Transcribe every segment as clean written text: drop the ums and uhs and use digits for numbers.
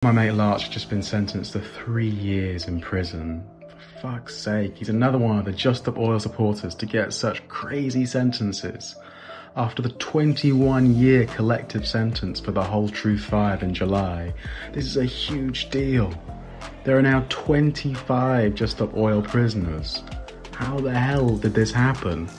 My mate Larch has just been sentenced to 3 years in prison. For fuck's sake, he's another one of the Just Stop Oil supporters to get such crazy sentences. After the 21-year collective sentence for the Whole Truth 5 in July, this is a huge deal. There are now 25 Just Stop Oil prisoners. How the hell did this happen?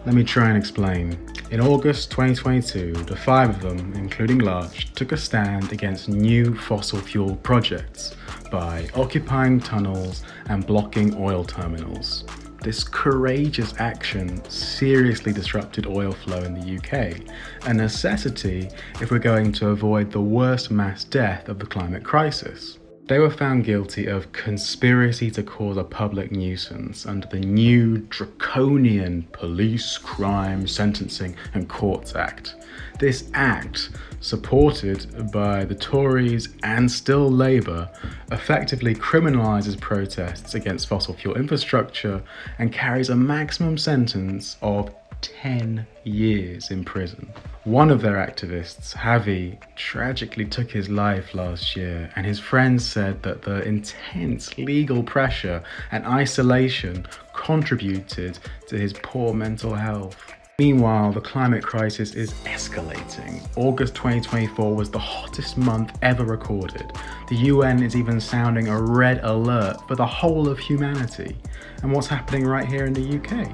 Let me try and explain. In August 2022, the 5 of them, including Larch, took a stand against new fossil fuel projects by occupying tunnels and blocking oil terminals. This courageous action seriously disrupted oil flow in the UK, a necessity if we're going to avoid the worst mass death of the climate crisis. They were found guilty of conspiracy to cause a public nuisance under the new draconian Police Crime Sentencing and Courts Act. This act, supported by the Tories and still Labour, effectively criminalises protests against fossil fuel infrastructure and carries a maximum sentence of 10 years in prison. One of their activists, Javi, tragically took his life last year, and his friends said that the intense legal pressure and isolation contributed to his poor mental health. Meanwhile, the climate crisis is escalating. August 2024 was the hottest month ever recorded. The UN is even sounding a red alert for the whole of humanity. And what's happening right here in the UK?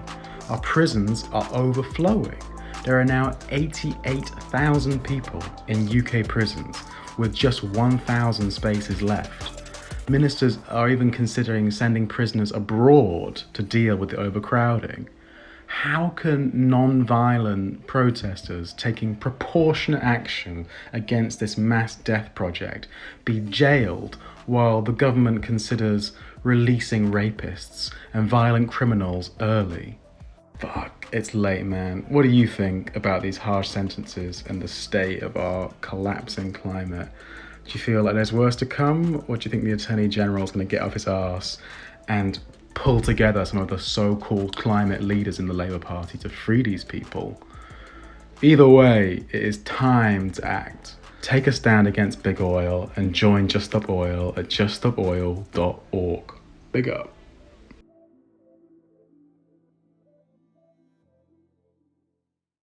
Our prisons are overflowing. There are now 88,000 people in UK prisons, with just 1,000 spaces left. Ministers are even considering sending prisoners abroad to deal with the overcrowding. How can non-violent protesters taking proportionate action against this mass death project be jailed while the government considers releasing rapists and violent criminals early? Fuck, it's late, man. What do you think about these harsh sentences and the state of our collapsing climate? Do you feel like there's worse to come, or do you think the Attorney General is going to get off his arse and pull together some of the so-called climate leaders in the Labour Party to free these people? Either way, it is time to act. Take a stand against big oil and join Just Stop Oil at juststopoil.org. Big up.